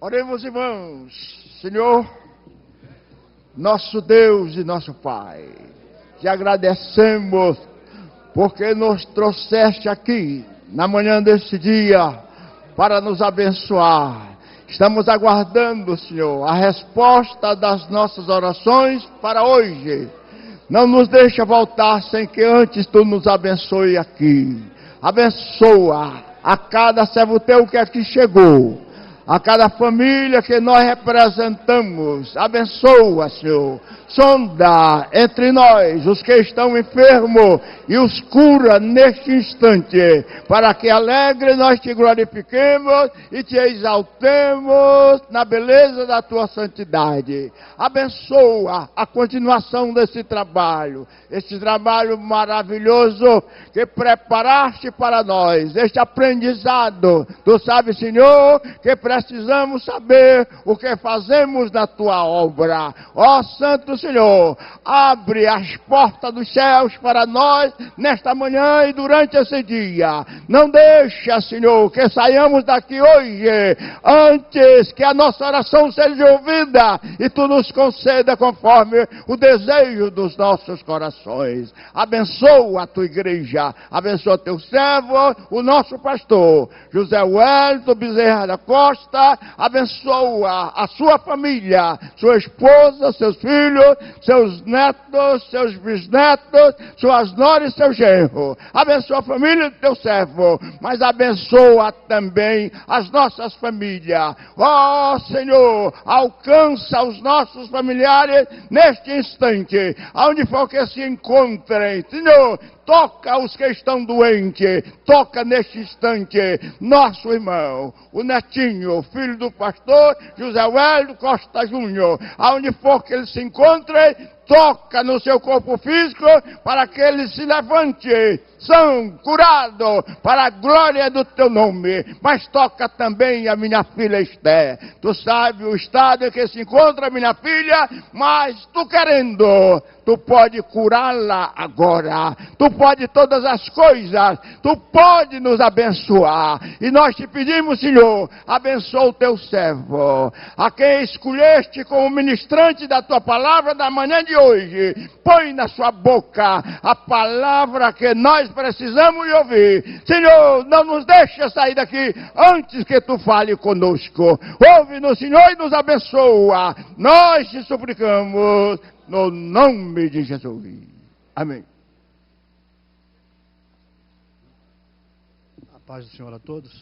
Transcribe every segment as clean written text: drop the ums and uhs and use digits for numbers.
Oremos, irmãos. Senhor, nosso Deus e nosso Pai, te agradecemos porque nos trouxeste aqui na manhã deste dia para nos abençoar. Estamos aguardando, Senhor, a resposta das nossas orações para hoje. Não nos deixa voltar sem que antes tu nos abençoe aqui. Abençoa a cada servo teu que aqui chegou, a cada família que nós representamos. Abençoa, Senhor. Sonda entre nós os que estão enfermos e os cura neste instante, para que alegre nós te glorifiquemos e te exaltemos na beleza da tua santidade. Abençoa a continuação desse trabalho, este trabalho maravilhoso que preparaste para nós, este aprendizado. Tu sabes, Senhor, que precisamos saber o que fazemos na tua obra. Ó Santo Senhor, abre as portas dos céus para nós nesta manhã e durante esse dia. Não deixa, Senhor, que saiamos daqui hoje antes que a nossa oração seja ouvida e tu nos conceda conforme o desejo dos nossos corações. Abençoa a tua igreja, abençoa teu servo, o nosso pastor José Wellington Bezerra da Costa. Abençoa a sua família, sua esposa, seus filhos, seus netos, seus bisnetos, suas noras e seu genro. Abençoa a família do teu servo, mas abençoa também as nossas famílias. Ó Senhor, alcança os nossos familiares neste instante, aonde for que se encontrem. Senhor, toca os que estão doentes, toca neste instante nosso irmão, o netinho, filho do pastor José Wellington Costa Júnior, aonde for que ele se encontre, toca no seu corpo físico para que ele se levante, são curado para a glória do teu nome. Mas toca também a minha filha Esther. Tu sabes o estado em que se encontra a minha filha, mas tu querendo, tu pode curá-la agora. Tu pode todas as coisas, tu pode nos abençoar. E nós te pedimos, Senhor, abençoa o teu servo, a quem escolheste como ministrante da tua palavra da manhã de hoje. Põe na sua boca a palavra que nós precisamos de ouvir. Senhor, não nos deixe sair daqui antes que tu fale conosco. Ouve-nos, Senhor, e nos abençoa. Nós te suplicamos no nome de Jesus. Amém. A paz do Senhor a todos.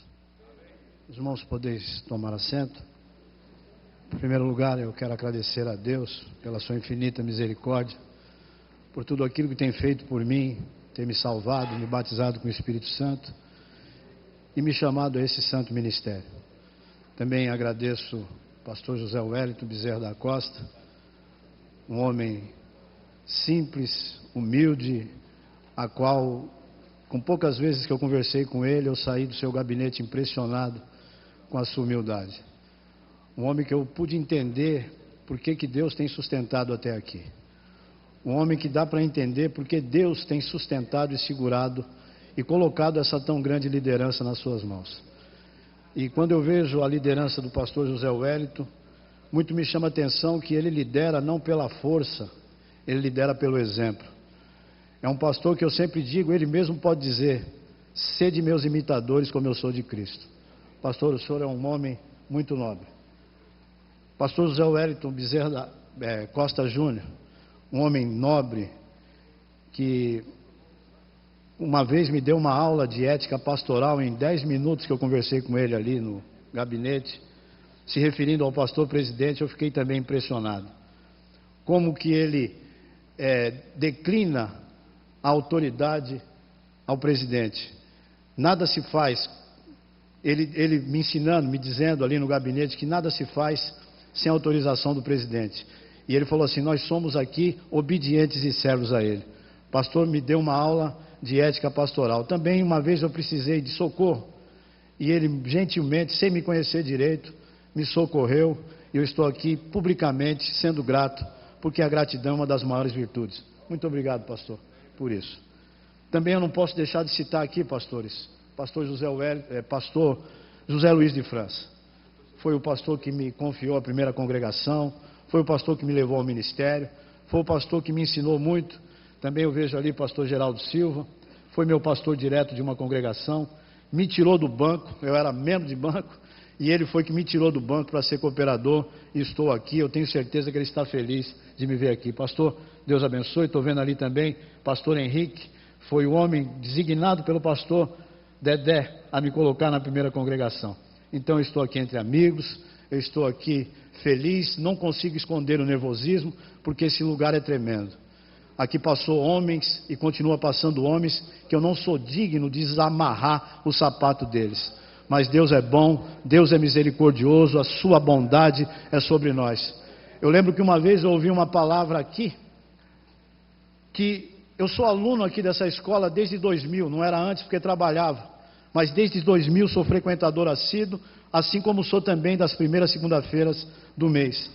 Os irmãos, podeis tomar assento. Em primeiro lugar, eu quero agradecer a Deus pela sua infinita misericórdia, por tudo aquilo que tem feito por mim, ter me salvado, me batizado com o Espírito Santo e me chamado a esse santo ministério. Também agradeço ao pastor José Wellington Bezerra da Costa, um homem simples, humilde, a qual, com poucas vezes que eu conversei com ele, eu saí do seu gabinete impressionado com a sua humildade. Um homem que eu pude entender por que Deus tem sustentado até aqui. Um homem que dá para entender por que Deus tem sustentado e segurado e colocado essa tão grande liderança nas suas mãos. E quando eu vejo a liderança do pastor José Wellington, muito me chama a atenção que ele lidera não pela força, ele lidera pelo exemplo. É um pastor que eu sempre digo, ele mesmo pode dizer: sede meus imitadores como eu sou de Cristo. Pastor, o senhor é um homem muito nobre. Pastor José Wellington Bezerra Costa Júnior, um homem nobre, que uma vez me deu uma aula de ética pastoral em 10 minutos que eu conversei com ele ali no gabinete, se referindo ao pastor presidente. Eu fiquei também impressionado. Como que ele declina a autoridade ao presidente. Nada se faz, ele me ensinando, me dizendo ali no gabinete que nada se faz sem autorização do presidente. E ele falou assim: nós somos aqui obedientes e servos a ele. O pastor me deu uma aula de ética pastoral. Também uma vez eu precisei de socorro, e ele gentilmente, sem me conhecer direito, me socorreu. E eu estou aqui publicamente sendo grato, porque a gratidão é uma das maiores virtudes. Muito obrigado, pastor, por isso. Também eu não posso deixar de citar aqui, pastores, pastor José Luiz de França. foi o pastor que me confiou a primeira congregação, foi o pastor que me levou ao ministério, foi o pastor que me ensinou muito. Também eu vejo ali o pastor Geraldo Silva, foi meu pastor direto de uma congregação, me tirou do banco, eu era membro de banco, e ele foi que me tirou do banco para ser cooperador, e estou aqui. Eu tenho certeza que ele está feliz de me ver aqui. Pastor, Deus abençoe. Estou vendo ali também, pastor Henrique, foi o homem designado pelo pastor Dedé a me colocar na primeira congregação. Então eu estou aqui entre amigos, eu estou aqui feliz, não consigo esconder o nervosismo, porque esse lugar é tremendo. Aqui passou homens e continua passando homens que eu não sou digno de desamarrar o sapato deles. Mas Deus é bom, Deus é misericordioso, a sua bondade é sobre nós. Eu lembro que uma vez eu ouvi uma palavra aqui, que eu sou aluno aqui dessa escola desde 2000, não era antes porque trabalhava, mas desde 2000 sou frequentador assíduo, assim como sou também das primeiras segunda-feiras do mês.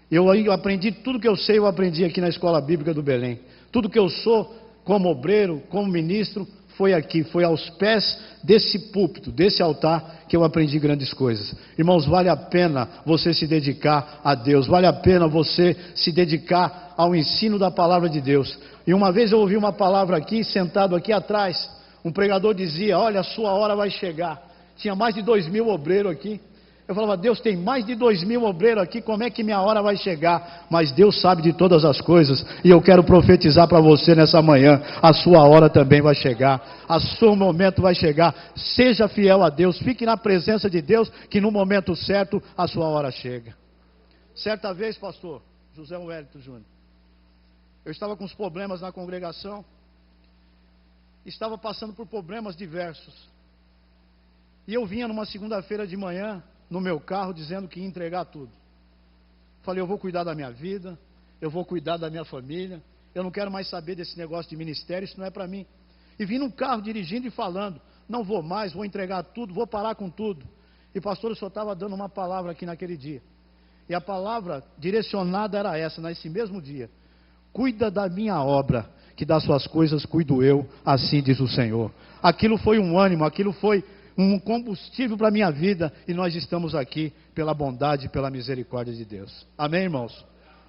Eu aprendi tudo que eu sei, eu aprendi aqui na Escola Bíblica do Belém. Tudo que eu sou, como obreiro, como ministro, foi aqui, foi aos pés desse púlpito, desse altar, que eu aprendi grandes coisas. Irmãos, vale a pena você se dedicar a Deus, vale a pena você se dedicar ao ensino da palavra de Deus. E uma vez eu ouvi uma palavra aqui, sentado aqui atrás, um pregador dizia: olha, a sua hora vai chegar. Tinha mais de 2.000 obreiros aqui. Eu falava: Deus, tem mais de 2.000 obreiros aqui, como é que minha hora vai chegar? Mas Deus sabe de todas as coisas, e eu quero profetizar para você nessa manhã: a sua hora também vai chegar, o seu momento vai chegar. Seja fiel a Deus, fique na presença de Deus, que no momento certo a sua hora chega. Certa vez, pastor José Wellington Júnior, eu estava com uns problemas na congregação, estava passando por problemas diversos, e eu vinha numa segunda-feira de manhã no meu carro dizendo que ia entregar tudo. Falei: eu vou cuidar da minha vida, eu vou cuidar da minha família, eu não quero mais saber desse negócio de ministério, isso não é para mim. E vim no carro dirigindo e falando: não vou mais, vou entregar tudo, vou parar com tudo. E pastor, eu só estava dando uma palavra aqui naquele dia, e a palavra direcionada era essa, nesse mesmo dia: cuida da minha obra, que das suas coisas cuido eu, assim diz o Senhor. Aquilo foi um ânimo, aquilo foi um combustível para a minha vida, e nós estamos aqui pela bondade e pela misericórdia de Deus. Amém, irmãos?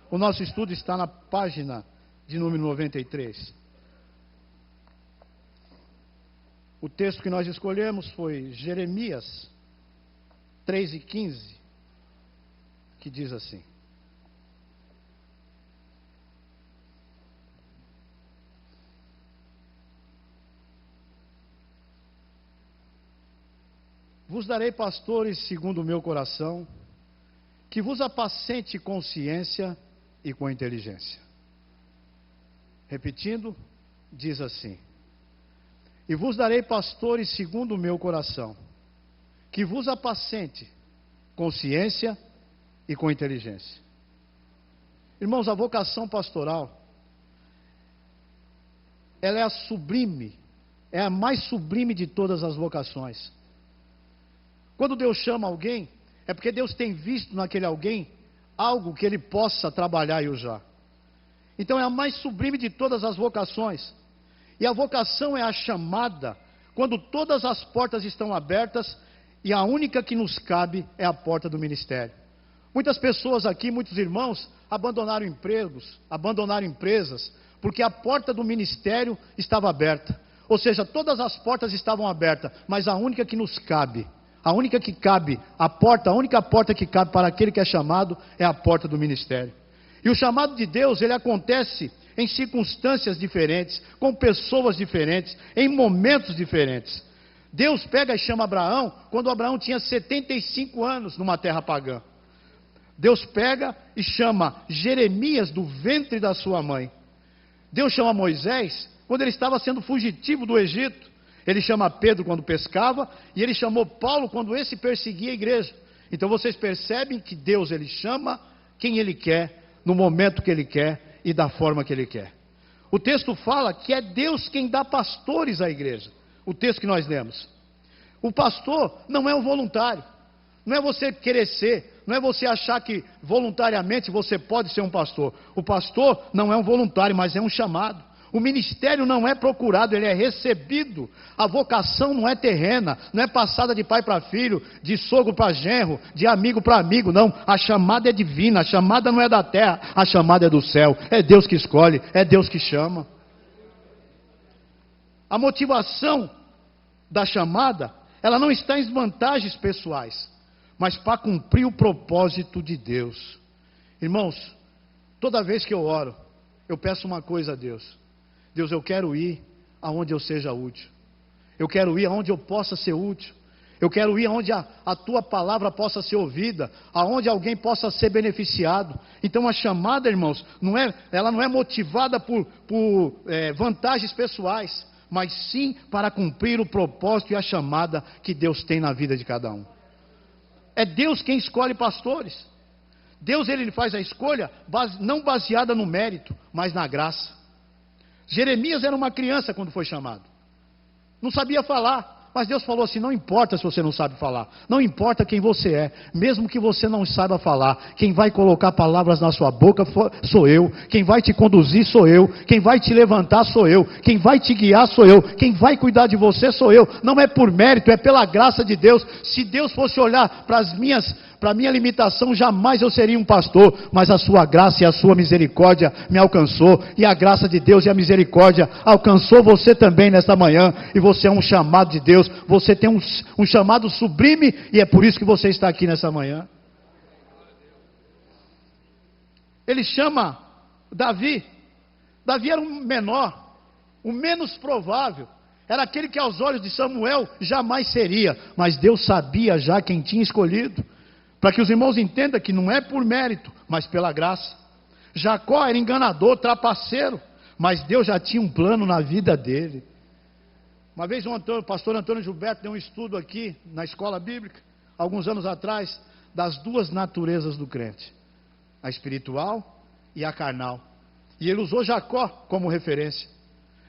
O nosso estudo está na página de número 93. O texto que nós escolhemos foi Jeremias 3:15, que diz assim: vos darei pastores segundo o meu coração, que vos apacente com ciência e com inteligência. Repetindo, diz assim: e vos darei pastores segundo o meu coração, que vos apacente com ciência e com inteligência. Irmãos, a vocação pastoral, ela é a sublime, é a mais sublime de todas as vocações. Quando Deus chama alguém, é porque Deus tem visto naquele alguém algo que ele possa trabalhar e usar. Então é a mais sublime de todas as vocações. E a vocação é a chamada quando todas as portas estão abertas, e a única que nos cabe é a porta do ministério. Muitas pessoas aqui, muitos irmãos, abandonaram empregos, abandonaram empresas, porque a porta do ministério estava aberta. Ou seja, todas as portas estavam abertas, mas a única que nos cabe, a única que cabe, a única porta que cabe para aquele que é chamado é a porta do ministério. E o chamado de Deus, ele acontece em circunstâncias diferentes, com pessoas diferentes, em momentos diferentes. Deus pega e chama Abraão quando Abraão tinha 75 anos numa terra pagã. Deus pega e chama Jeremias do ventre da sua mãe. Deus chama Moisés quando ele estava sendo fugitivo do Egito. Ele chama Pedro quando pescava, e ele chamou Paulo quando esse perseguia a igreja. Então vocês percebem que Deus, ele chama quem ele quer, no momento que ele quer e da forma que ele quer. O texto fala que é Deus quem dá pastores à igreja. O texto que nós lemos. O pastor não é um voluntário. Não é você querer ser, não é você achar que voluntariamente você pode ser um pastor. O pastor não é um voluntário, mas é um chamado. O ministério não é procurado, ele é recebido. A vocação não é terrena, não é passada de pai para filho, de sogro para genro, de amigo para amigo, não. A chamada é divina, a chamada não é da terra, a chamada é do céu. É Deus que escolhe, é Deus que chama. A motivação da chamada, ela não está em vantagens pessoais, mas para cumprir o propósito de Deus. Irmãos, toda vez que eu oro, eu peço uma coisa a Deus. Deus, eu quero ir aonde eu seja útil. Eu quero ir aonde eu possa ser útil. Eu quero ir aonde a tua palavra possa ser ouvida, aonde alguém possa ser beneficiado. Então a chamada, irmãos, ela não é motivada por vantagens pessoais, mas sim para cumprir o propósito e a chamada que Deus tem na vida de cada um. É Deus quem escolhe pastores. Deus, ele faz a escolha não baseada no mérito, mas na graça. Jeremias era uma criança quando foi chamado. Não sabia falar. Mas Deus falou assim: não importa se você não sabe falar, não importa quem você é, mesmo que você não saiba falar, quem vai colocar palavras na sua boca sou eu, quem vai te conduzir sou eu, quem vai te levantar sou eu, quem vai te guiar sou eu, quem vai cuidar de você sou eu. Não é por mérito, é pela graça de Deus. Se Deus fosse olhar para a minha limitação, jamais eu seria um pastor, mas a sua graça e a sua misericórdia me alcançou, e a graça de Deus e a misericórdia alcançou você também nesta manhã, e você é um chamado de Deus, você tem um chamado sublime, e é por isso que você está aqui nessa manhã. Ele chama Davi. Davi era um menor, o menos provável, era aquele que aos olhos de Samuel jamais seria, mas Deus sabia já quem tinha escolhido, para que os irmãos entendam que não é por mérito, mas pela graça. Jacó era enganador, trapaceiro, mas Deus já tinha um plano na vida dele. Uma vez o pastor Antônio Gilberto deu um estudo aqui na escola bíblica, alguns anos atrás, das duas naturezas do crente, a espiritual e a carnal. E ele usou Jacó como referência.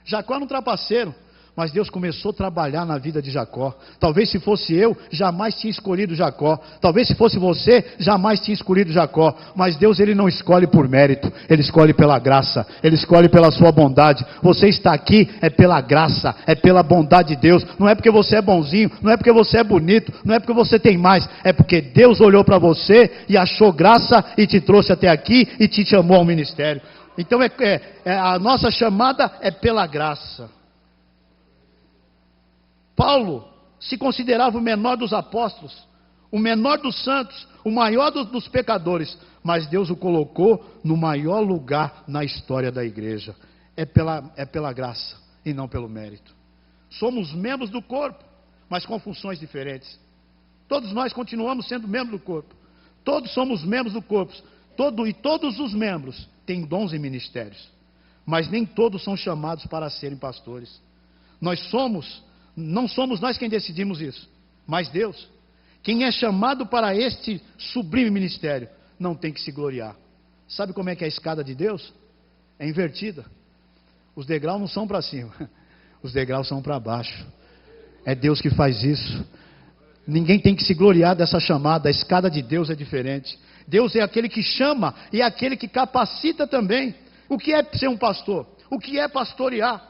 Jacó era um trapaceiro, mas Deus começou a trabalhar na vida de Jacó. Talvez se fosse eu, jamais tinha escolhido Jacó. Talvez se fosse você, jamais tinha escolhido Jacó. Mas Deus, ele não escolhe por mérito, ele escolhe pela graça, ele escolhe pela sua bondade. Você está aqui é pela graça, é pela bondade de Deus. Não é porque você é bonzinho, não é porque você é bonito, não é porque você tem mais, é porque Deus olhou para você e achou graça e te trouxe até aqui e te chamou ao ministério. Então a nossa chamada é pela graça. Paulo se considerava o menor dos apóstolos, o menor dos santos, o maior dos pecadores, mas Deus o colocou no maior lugar na história da igreja. É pela graça e não pelo mérito. Somos membros do corpo, mas com funções diferentes. Todos nós continuamos sendo membros do corpo. Todos somos membros do corpo. E todos os membros têm dons e ministérios, mas nem todos são chamados para serem pastores. Não somos nós quem decidimos isso, mas Deus. Quem é chamado para este sublime ministério não tem que se gloriar. Sabe como é que é a escada de Deus? É invertida. Os degraus não são para cima, os degraus são para baixo. É Deus que faz isso. Ninguém tem que se gloriar dessa chamada. A escada de Deus é diferente. Deus é aquele que chama e é aquele que capacita também. O que é ser um pastor? O que é pastorear?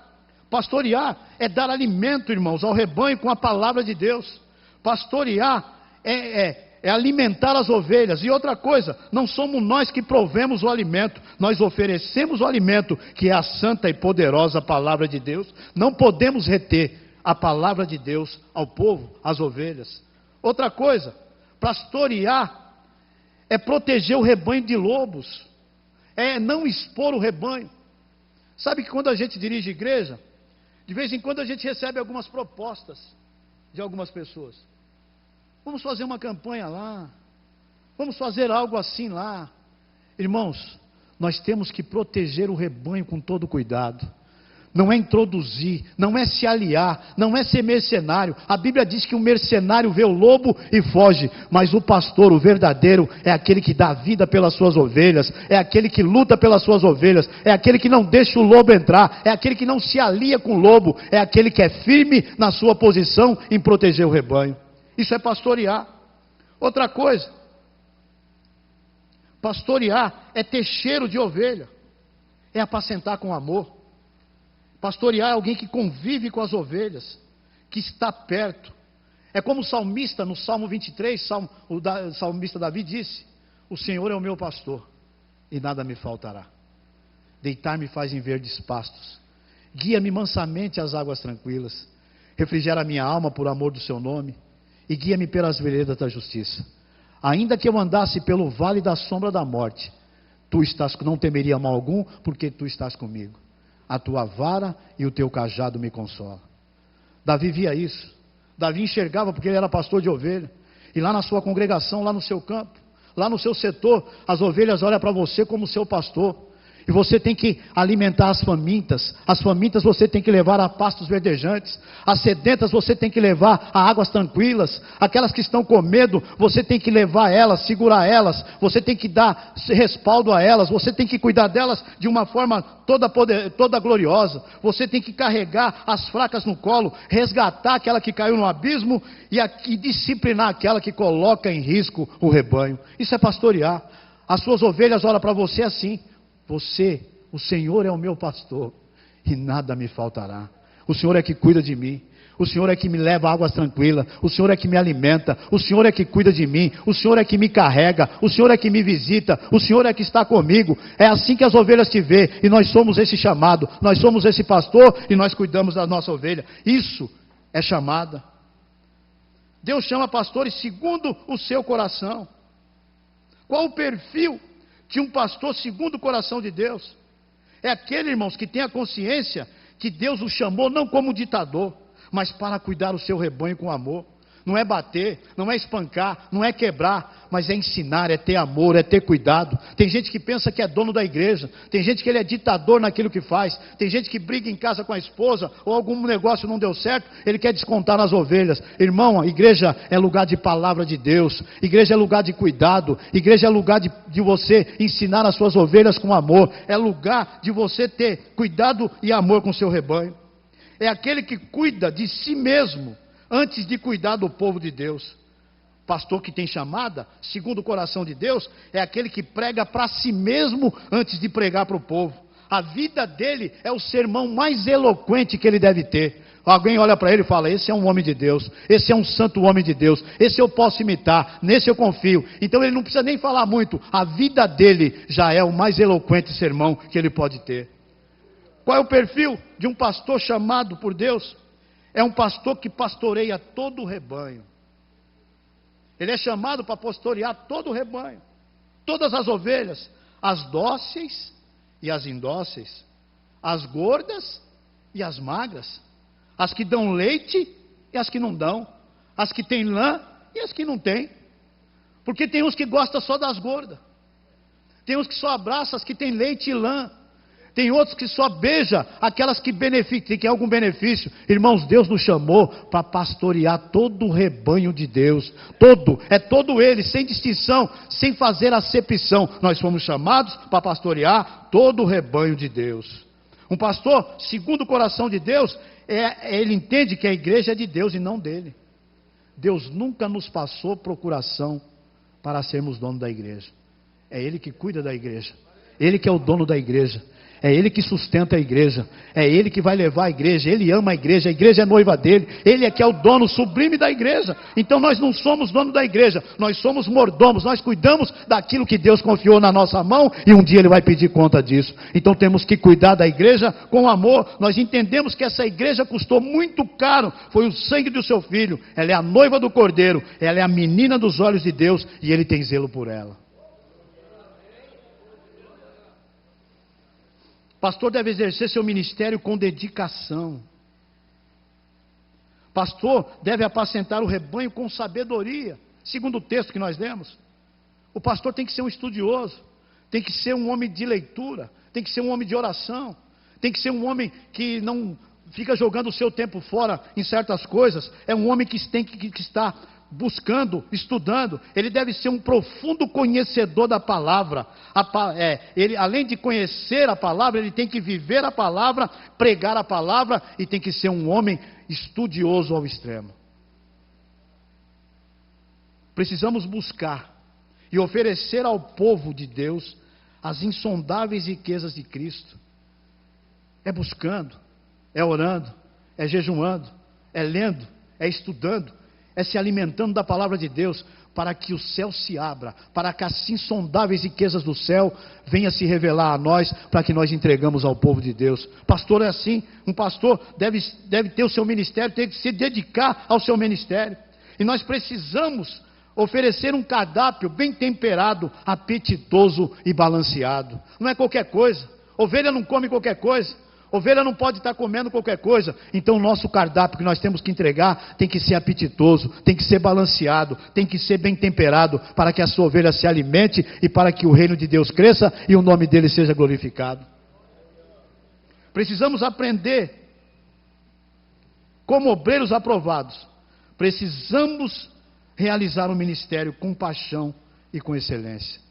Pastorear é dar alimento, irmãos, ao rebanho com a palavra de Deus. Pastorear é alimentar as ovelhas. E outra coisa, não somos nós que provemos o alimento, nós oferecemos o alimento, que é a santa e poderosa palavra de Deus. Não podemos reter a palavra de Deus ao povo, às ovelhas. Outra coisa, pastorear é proteger o rebanho de lobos, é não expor o rebanho. Sabe que quando a gente dirige igreja, de vez em quando a gente recebe algumas propostas de algumas pessoas. Vamos fazer uma campanha lá, vamos fazer algo assim lá. Irmãos, nós temos que proteger o rebanho com todo cuidado. Não é introduzir, não é se aliar, não é ser mercenário. A Bíblia diz que o mercenário vê o lobo e foge, mas o pastor, o verdadeiro, é aquele que dá vida pelas suas ovelhas, é aquele que luta pelas suas ovelhas, é aquele que não deixa o lobo entrar, é aquele que não se alia com o lobo, é aquele que é firme na sua posição em proteger o rebanho. Isso é pastorear. Outra coisa, pastorear é ter cheiro de ovelha, é apacentar com amor. Pastorear é alguém que convive com as ovelhas, que está perto. É como o salmista, no Salmo 23, o salmista Davi disse: o Senhor é o meu pastor, e nada me faltará. Deitar-me faz em verdes pastos, guia-me mansamente às águas tranquilas, refrigera a minha alma por amor do seu nome, e guia-me pelas veredas da justiça. Ainda que eu andasse pelo vale da sombra da morte, tu estás, não temeria mal algum, porque tu estás comigo. A tua vara e o teu cajado me consolam. Davi via isso. Davi enxergava, porque ele era pastor de ovelha. E lá na sua congregação, lá no seu campo, lá no seu setor, as ovelhas olham para você como seu pastor. E você tem que alimentar as famintas você tem que levar a pastos verdejantes, as sedentas você tem que levar a águas tranquilas, aquelas que estão com medo, você tem que levar elas, segurar elas, você tem que dar respaldo a elas, você tem que cuidar delas de uma forma toda gloriosa, você tem que carregar as fracas no colo, resgatar aquela que caiu no abismo e disciplinar aquela que coloca em risco o rebanho. Isso é pastorear. As suas ovelhas olham para você assim: o Senhor é o meu pastor, e nada me faltará. O Senhor é que cuida de mim, o Senhor é que me leva a águas tranquilas, o Senhor é que me alimenta, o Senhor é que cuida de mim, o Senhor é que me carrega, o Senhor é que me visita, o Senhor é que está comigo. É assim que as ovelhas te vê, e nós somos esse chamado, nós somos esse pastor, e nós cuidamos da nossa ovelha. Isso é chamada. Deus chama pastores segundo o seu coração. Qual o perfil de um pastor segundo o coração de Deus? É aquele, irmãos, que tem a consciência que Deus o chamou não como ditador, mas para cuidar o seu rebanho com amor. Não é bater, não é espancar, não é quebrar, mas é ensinar, é ter amor, é ter cuidado. Tem gente que pensa que é dono da igreja, tem gente que ele é ditador naquilo que faz, tem gente que briga em casa com a esposa, ou algum negócio não deu certo, ele quer descontar nas ovelhas. Irmão, a igreja é lugar de palavra de Deus, igreja é lugar de cuidado, igreja é lugar de você ensinar as suas ovelhas com amor, é lugar de você ter cuidado e amor com o seu rebanho. É aquele que cuida de si mesmo antes de cuidar do povo de Deus. Pastor que tem chamada, segundo o coração de Deus, é aquele que prega para si mesmo antes de pregar para o povo. A vida dele é o sermão mais eloquente que ele deve ter. Alguém olha para ele e fala: esse é um homem de Deus, esse é um santo homem de Deus, esse eu posso imitar, nesse eu confio. Então ele não precisa nem falar muito, a vida dele já é o mais eloquente sermão que ele pode ter. Qual é o perfil de um pastor chamado por Deus? É um pastor que pastoreia todo o rebanho. Ele é chamado para pastorear todo o rebanho, todas as ovelhas, as dóceis e as indóceis, as gordas e as magras, as que dão leite e as que não dão, as que têm lã e as que não têm. Porque tem uns que gostam só das gordas, tem uns que só abraçam as que têm leite e lã, tem outros que só beija aquelas que beneficiam, que algum benefício. Irmãos, Deus nos chamou para pastorear todo o rebanho de Deus. Todo ele, sem distinção, sem fazer acepção. Nós fomos chamados para pastorear todo o rebanho de Deus. Um pastor, segundo o coração de Deus, ele entende que a igreja é de Deus e não dele. Deus nunca nos passou procuração para sermos dono da igreja. É Ele que cuida da igreja. Ele que é o dono da igreja. É Ele que sustenta a igreja, é Ele que vai levar a igreja, Ele ama a igreja é noiva dele, Ele é que é o dono sublime da igreja. Então nós não somos dono da igreja, nós somos mordomos, nós cuidamos daquilo que Deus confiou na nossa mão, e um dia Ele vai pedir conta disso. Então temos que cuidar da igreja com amor. Nós entendemos que essa igreja custou muito caro, foi o sangue do seu filho, ela é a noiva do Cordeiro, ela é a menina dos olhos de Deus, e Ele tem zelo por ela. Pastor deve exercer seu ministério com dedicação. Pastor deve apacentar o rebanho com sabedoria. Segundo o texto que nós lemos, o pastor tem que ser um estudioso, tem que ser um homem de leitura, tem que ser um homem de oração, tem que ser um homem que não fica jogando o seu tempo fora em certas coisas. É um homem que tem que estar buscando, estudando. Ele deve ser um profundo conhecedor da palavra. Ele, além de conhecer a palavra, ele tem que viver a palavra, pregar a palavra, e tem que ser um homem estudioso ao extremo. Precisamos buscar e oferecer ao povo de Deus as insondáveis riquezas de Cristo. É buscando, é orando, é jejuando, é lendo, é estudando, é se alimentando da palavra de Deus, para que o céu se abra, para que as insondáveis riquezas do céu venham se revelar a nós, para que nós entregamos ao povo de Deus. Pastor é assim, um pastor deve ter o seu ministério, tem que se dedicar ao seu ministério, e nós precisamos oferecer um cardápio bem temperado, apetitoso e balanceado. Não é qualquer coisa. Ovelha não come qualquer coisa. Ovelha não pode estar comendo qualquer coisa. Então o nosso cardápio que nós temos que entregar tem que ser apetitoso, tem que ser balanceado, tem que ser bem temperado, para que a sua ovelha se alimente e para que o reino de Deus cresça e o nome dele seja glorificado. Precisamos aprender como obreiros aprovados. Precisamos realizar um ministério com paixão e com excelência.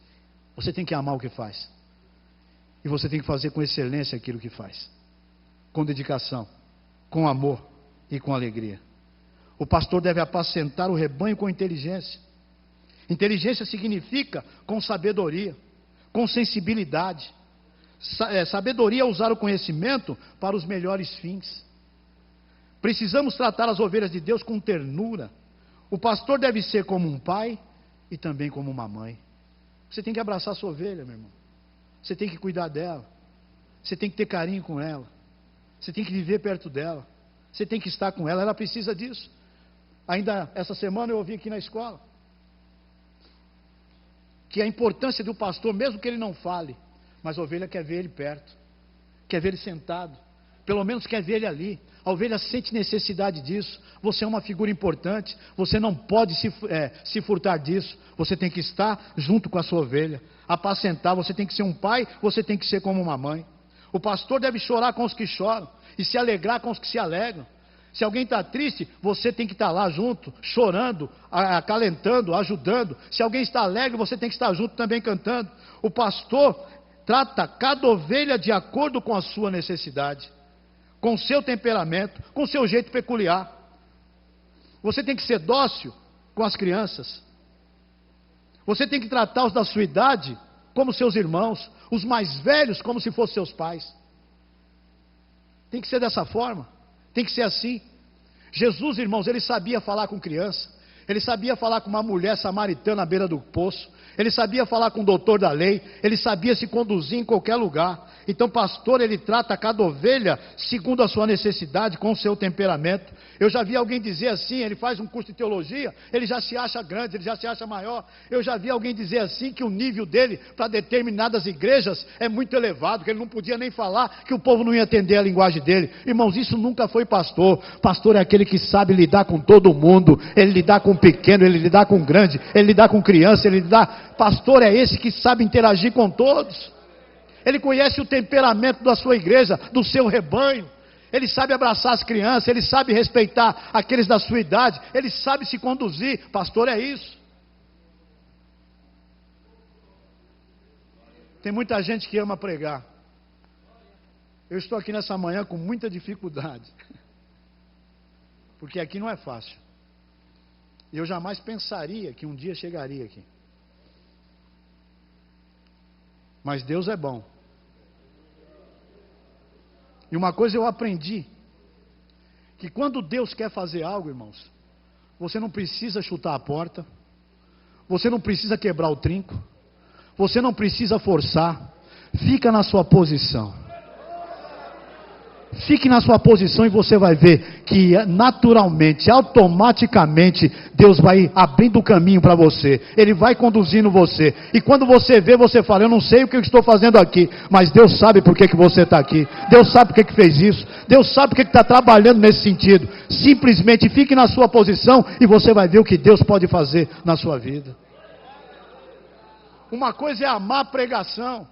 Você tem que amar o que faz. E você tem que fazer com excelência aquilo que faz. Com dedicação, com amor e com alegria. O pastor deve apacentar o rebanho com inteligência. Inteligência significa com sabedoria, com sensibilidade. Sabedoria é usar o conhecimento para os melhores fins. Precisamos tratar as ovelhas de Deus com ternura. O pastor deve ser como um pai e também como uma mãe. Você tem que abraçar a sua ovelha, meu irmão. Você tem que cuidar dela. Você tem que ter carinho com ela. Você tem que viver perto dela. Você tem que estar com ela. Ela precisa disso. Ainda essa semana eu ouvi aqui na escola que a importância do pastor, mesmo que ele não fale, mas a ovelha quer ver ele perto, quer ver ele sentado, pelo menos quer ver ele ali. A ovelha sente necessidade disso. Você é uma figura importante. Você não pode se furtar disso. Você tem que estar junto com a sua ovelha, apacentar. Você tem que ser um pai, você tem que ser como uma mãe. O pastor deve chorar com os que choram e se alegrar com os que se alegram. Se alguém está triste, você tem que estar lá junto, chorando, acalentando, ajudando. Se alguém está alegre, você tem que estar junto também cantando. O pastor trata cada ovelha de acordo com a sua necessidade, com o seu temperamento, com o seu jeito peculiar. Você tem que ser dócil com as crianças. Você tem que tratar os da sua idade como seus irmãos, os mais velhos como se fossem seus pais. Tem que ser dessa forma, tem que ser assim. Jesus, irmãos, ele sabia falar com criança, ele sabia falar com uma mulher samaritana à beira do poço, ele sabia falar com o doutor da lei, ele sabia se conduzir em qualquer lugar. Então, pastor, ele trata cada ovelha segundo a sua necessidade, com o seu temperamento. Eu já vi alguém dizer assim, ele faz um curso de teologia, ele já se acha grande, ele já se acha maior. Eu já vi alguém dizer assim, que o nível dele para determinadas igrejas é muito elevado, que ele não podia nem falar, que o povo não ia entender a linguagem dele. Irmãos, isso nunca foi pastor. Pastor é aquele que sabe lidar com todo mundo, ele lidar com pequeno, ele lidar com grande, ele lidar com criança, ele lidar... Pastor é esse que sabe interagir com todos. Ele conhece o temperamento da sua igreja, do seu rebanho. Ele sabe abraçar as crianças, ele sabe respeitar aqueles da sua idade, ele sabe se conduzir. Pastor é isso. Tem muita gente que ama pregar. Eu estou aqui nessa manhã com muita dificuldade, porque aqui não é fácil. E eu jamais pensaria que um dia chegaria aqui. Mas Deus é bom. E uma coisa eu aprendi, que quando Deus quer fazer algo, irmãos, você não precisa chutar a porta, você não precisa quebrar o trinco, você não precisa forçar. Fica na sua posição. Fique na sua posição e você vai ver que naturalmente, automaticamente, Deus vai abrindo o caminho para você. Ele vai conduzindo você. E quando você vê, você fala, eu não sei o que eu estou fazendo aqui, mas Deus sabe por que você está aqui. Deus sabe por que fez isso. Deus sabe por que está trabalhando nesse sentido. Simplesmente fique na sua posição e você vai ver o que Deus pode fazer na sua vida. Uma coisa é amar a pregação.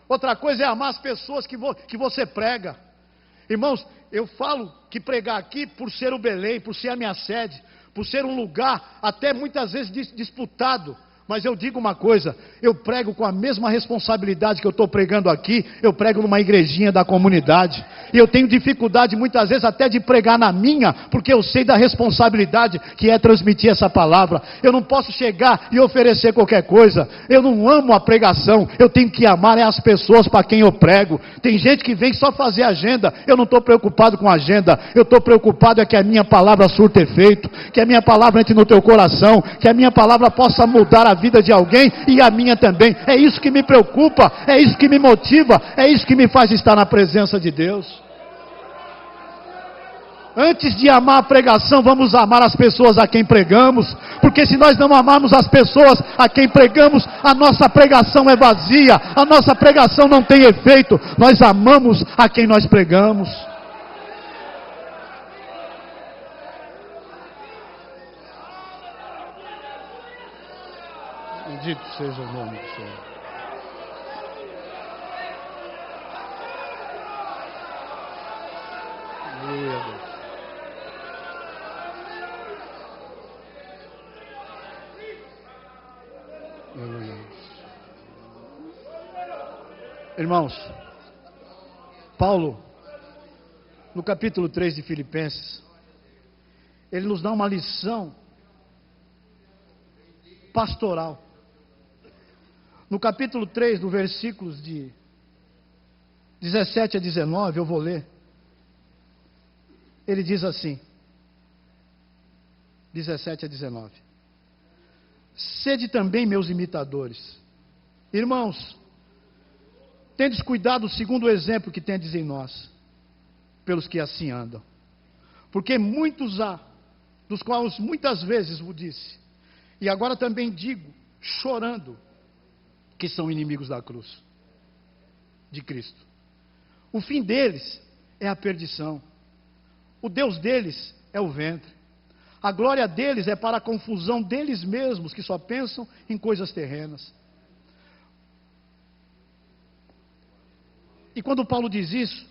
Outra coisa é amar as pessoas que você prega. Irmãos, eu falo que pregar aqui por ser o Belém, por ser a minha sede, por ser um lugar até muitas vezes disputado. Mas eu digo uma coisa, eu prego com a mesma responsabilidade que eu estou pregando aqui, eu prego numa igrejinha da comunidade. E eu tenho dificuldade muitas vezes até de pregar na minha, porque eu sei da responsabilidade que é transmitir essa palavra. Eu não posso chegar e oferecer qualquer coisa. Eu não amo a pregação. Eu tenho que amar as pessoas para quem eu prego. Tem gente que vem só fazer agenda. Eu não estou preocupado com agenda. Eu estou preocupado é que a minha palavra surta efeito, que a minha palavra entre no teu coração, que a minha palavra possa mudar a vida de alguém e a minha também. É isso que me preocupa, é isso que me motiva, é isso que me faz estar na presença de Deus. Antes de amar a pregação, vamos amar as pessoas a quem pregamos, porque se nós não amarmos as pessoas a quem pregamos, a nossa pregação é vazia, a nossa pregação não tem efeito. Nós amamos a quem nós pregamos. Bendito seja o nome do Senhor. Aleluia, Deus. Aleluia. Irmãos, Paulo, no capítulo 3 de Filipenses, ele nos dá uma lição pastoral. No capítulo 3, do versículos de 17 a 19, eu vou ler. Ele diz assim, 17 a 19: Sede também meus imitadores. Irmãos, tendes cuidado segundo o exemplo que tendes em nós, pelos que assim andam. Porque muitos há, dos quais muitas vezes vos disse, e agora também digo, chorando, que são inimigos da cruz de Cristo. O fim deles é a perdição. O Deus deles é o ventre. A glória deles é para a confusão deles mesmos, que só pensam em coisas terrenas. E quando Paulo diz isso,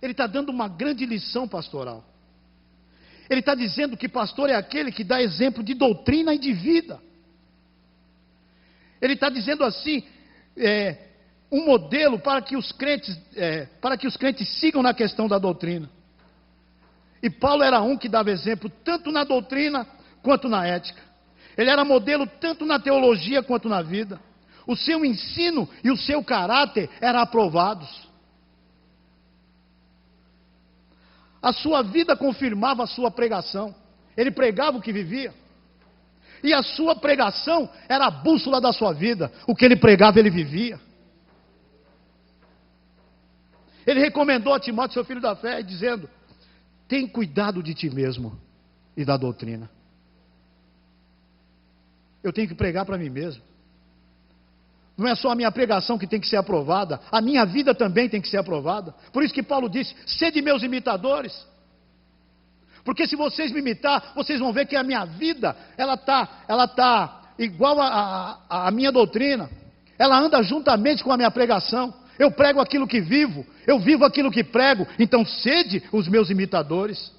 ele está dando uma grande lição pastoral. Ele está dizendo que pastor é aquele que dá exemplo de doutrina e de vida. Ele está dizendo assim, um modelo para que os crentes sigam na questão da doutrina. E Paulo era um que dava exemplo tanto na doutrina quanto na ética. Ele era modelo tanto na teologia quanto na vida. O seu ensino e o seu caráter eram aprovados. A sua vida confirmava a sua pregação. Ele pregava o que vivia. E a sua pregação era a bússola da sua vida. O que ele pregava, ele vivia. Ele recomendou a Timóteo, seu filho da fé, dizendo: tem cuidado de ti mesmo e da doutrina. Eu tenho que pregar para mim mesmo. Não é só a minha pregação que tem que ser aprovada, a minha vida também tem que ser aprovada. Por isso que Paulo disse: sede meus imitadores. Porque se vocês me imitar, vocês vão ver que a minha vida, ela tá igual a minha doutrina. Ela anda juntamente com a minha pregação. Eu prego aquilo que vivo, eu vivo aquilo que prego. Então sede os meus imitadores.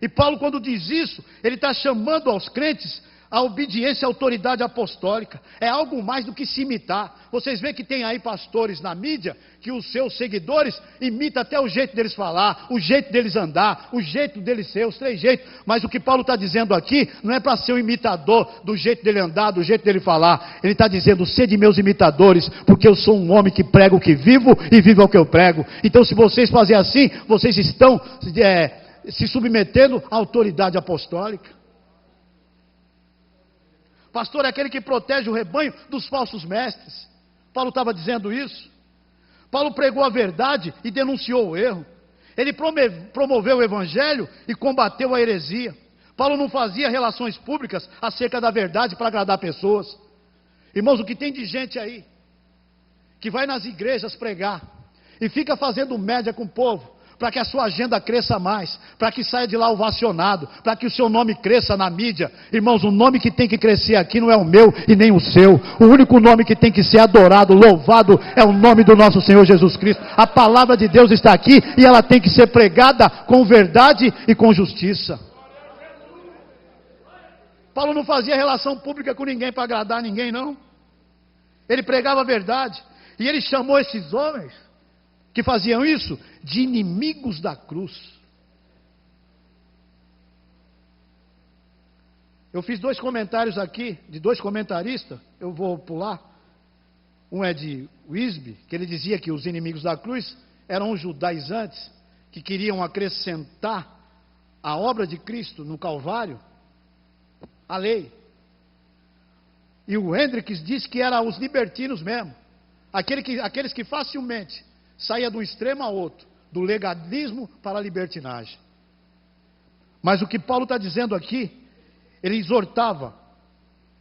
E Paulo, quando diz isso, ele está chamando aos crentes a obediência à autoridade apostólica. É algo mais do que se imitar. Vocês veem que tem aí pastores na mídia que os seus seguidores imitam até o jeito deles falar, o jeito deles andar, o jeito deles ser, os 3 jeitos. Mas o que Paulo está dizendo aqui não é para ser um imitador do jeito dele andar, do jeito dele falar. Ele está dizendo: sede meus imitadores, porque eu sou um homem que prego o que vivo e vivo o que eu prego. Então, se vocês fazerem assim, vocês estão se submetendo à autoridade apostólica. Pastor é aquele que protege o rebanho dos falsos mestres. Paulo estava dizendo isso. Paulo pregou a verdade e denunciou o erro. Ele promoveu o evangelho e combateu a heresia. Paulo não fazia relações públicas acerca da verdade para agradar pessoas. Irmãos, o que tem de gente aí que vai nas igrejas pregar e fica fazendo média com o povo, para que a sua agenda cresça mais, para que saia de lá ovacionado, para que o seu nome cresça na mídia. Irmãos, o nome que tem que crescer aqui não é o meu e nem o seu. O único nome que tem que ser adorado, louvado, é o nome do nosso Senhor Jesus Cristo. A palavra de Deus está aqui e ela tem que ser pregada com verdade e com justiça. Paulo não fazia relação pública com ninguém para agradar ninguém, não. Ele pregava a verdade. E ele chamou esses homens que faziam isso? De inimigos da cruz. Eu fiz 2 comentários aqui, de 2 comentaristas, eu vou pular. Um é de Wisby, que ele dizia que os inimigos da cruz eram os judaizantes, que queriam acrescentar a obra de Cristo no Calvário, a lei. E o Hendricks disse que eram os libertinos mesmo, aqueles que facilmente saíam de um extremo a outro, do legalismo para a libertinagem. Mas o que Paulo está dizendo aqui, ele exortava,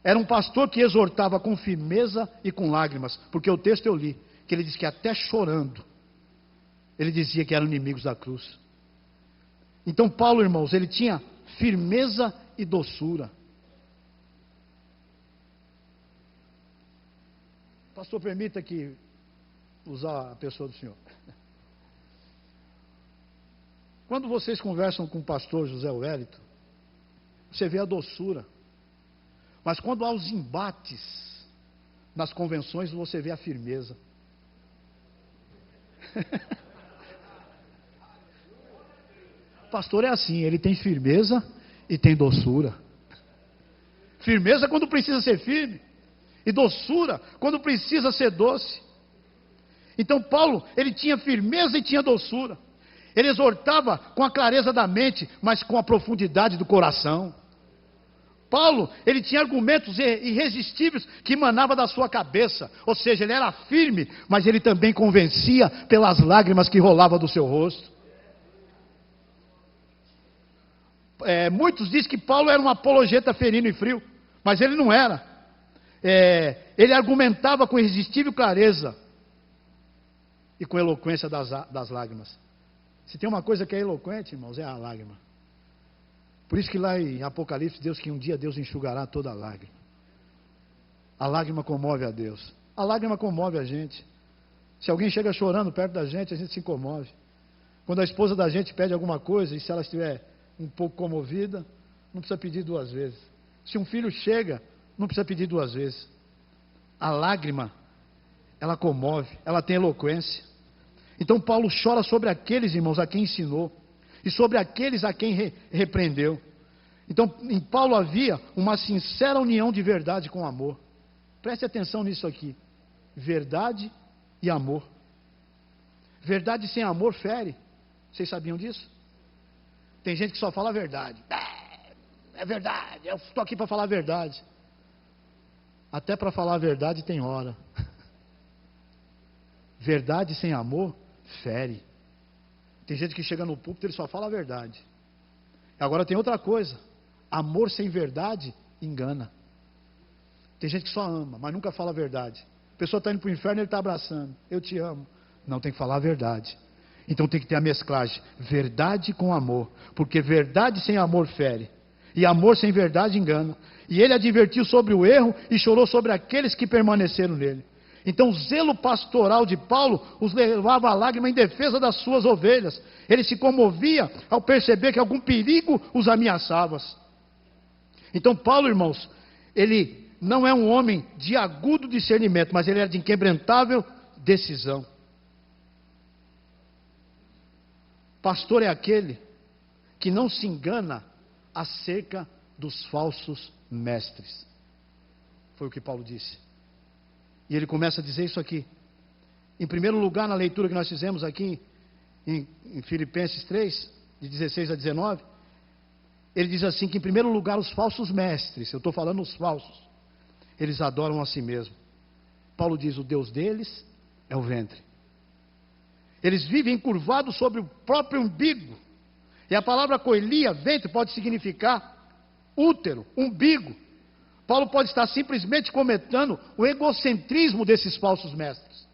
era um pastor que exortava com firmeza e com lágrimas, porque o texto eu li, que ele diz que até chorando, ele dizia que eram inimigos da cruz. Então Paulo, irmãos, ele tinha firmeza e doçura. Pastor, permita que usar a pessoa do senhor. Quando vocês conversam com o pastor José Wellington, você vê a doçura. Mas quando há os embates nas convenções, você vê a firmeza. O pastor é assim, ele tem firmeza e tem doçura. Firmeza quando precisa ser firme, e doçura quando precisa ser doce. Então Paulo, ele tinha firmeza e tinha doçura. Ele exortava com a clareza da mente, mas com a profundidade do coração. Paulo, ele tinha argumentos irresistíveis que emanavam da sua cabeça. Ou seja, ele era firme, mas ele também convencia pelas lágrimas que rolavam do seu rosto. Muitos dizem que Paulo era um apologeta ferino e frio, mas ele não era. Ele argumentava com irresistível clareza e com eloquência das lágrimas. Se tem uma coisa que é eloquente, irmãos, é a lágrima. Por isso que lá em Apocalipse, Deus que um dia Deus enxugará toda a lágrima. A lágrima comove a Deus. A lágrima comove a gente. Se alguém chega chorando perto da gente se comove. Quando a esposa da gente pede alguma coisa, e se ela estiver um pouco comovida, não precisa pedir 2 vezes. Se um filho chega, não precisa pedir 2 vezes. A lágrima, ela comove, ela tem eloquência. Então Paulo chora sobre aqueles, irmãos, a quem ensinou, e sobre aqueles a quem repreendeu. Então em Paulo havia uma sincera união de verdade com amor. Preste atenção nisso aqui. Verdade e amor. Verdade sem amor fere. Vocês sabiam disso? Tem gente que só fala a verdade. É verdade, eu estou aqui para falar a verdade. Até para falar a verdade tem hora. Verdade sem amor fere. Tem gente que chega no púlpito e ele só fala a verdade. Agora tem outra coisa. Amor sem verdade engana. Tem gente que só ama, mas nunca fala a verdade. A pessoa está indo para o inferno e ele está abraçando. Eu te amo. Não, tem que falar a verdade. Então tem que ter a mesclagem. Verdade com amor. Porque verdade sem amor fere. E amor sem verdade engana. E ele advertiu sobre o erro e chorou sobre aqueles que permaneceram nele. Então o zelo pastoral de Paulo os levava à lágrima em defesa das suas ovelhas. Ele se comovia ao perceber que algum perigo os ameaçava. Então Paulo, irmãos, ele não é um homem de agudo discernimento, mas ele é de inquebrantável decisão. Pastor é aquele que não se engana acerca dos falsos mestres. Foi o que Paulo disse. E ele começa a dizer isso aqui. Em primeiro lugar, na leitura que nós fizemos aqui, em Filipenses 3, de 16 a 19, ele diz assim, que em primeiro lugar os falsos mestres, eu estou falando os falsos, eles adoram a si mesmo. Paulo diz, o Deus deles é o ventre. Eles vivem curvados sobre o próprio umbigo. E a palavra coelia, ventre, pode significar útero, umbigo. Paulo pode estar simplesmente comentando o egocentrismo desses falsos mestres.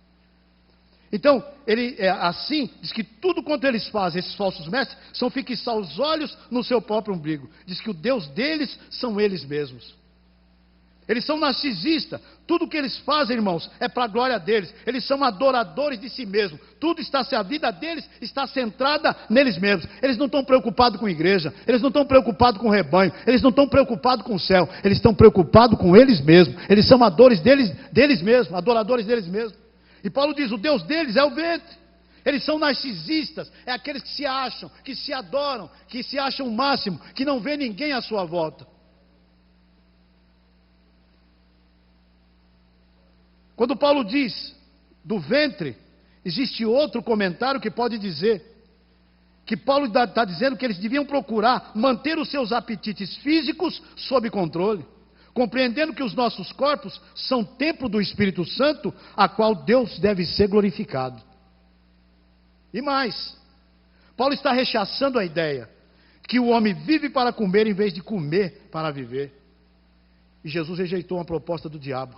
Então, ele assim, diz que tudo quanto eles fazem, esses falsos mestres, são fixar os olhos no seu próprio umbigo. Diz que o Deus deles são eles mesmos. Eles são narcisistas. Tudo que eles fazem, irmãos, é para a glória deles. Eles são adoradores de si mesmos. A vida deles está centrada neles mesmos. Eles não estão preocupados com a igreja. Eles não estão preocupados com o rebanho. Eles não estão preocupados com o céu. Eles estão preocupados com eles mesmos. Eles são adoradores deles mesmos. E Paulo diz, o Deus deles é o ventre. Eles são narcisistas, é aqueles que se acham, que se adoram, que se acham o máximo, que não vê ninguém à sua volta. Quando Paulo diz do ventre, existe outro comentário que pode dizer que Paulo está dizendo que eles deviam procurar manter os seus apetites físicos sob controle, compreendendo que os nossos corpos são templo do Espírito Santo, a qual Deus deve ser glorificado. E mais, Paulo está rechaçando a ideia que o homem vive para comer em vez de comer para viver. E Jesus rejeitou uma proposta do diabo.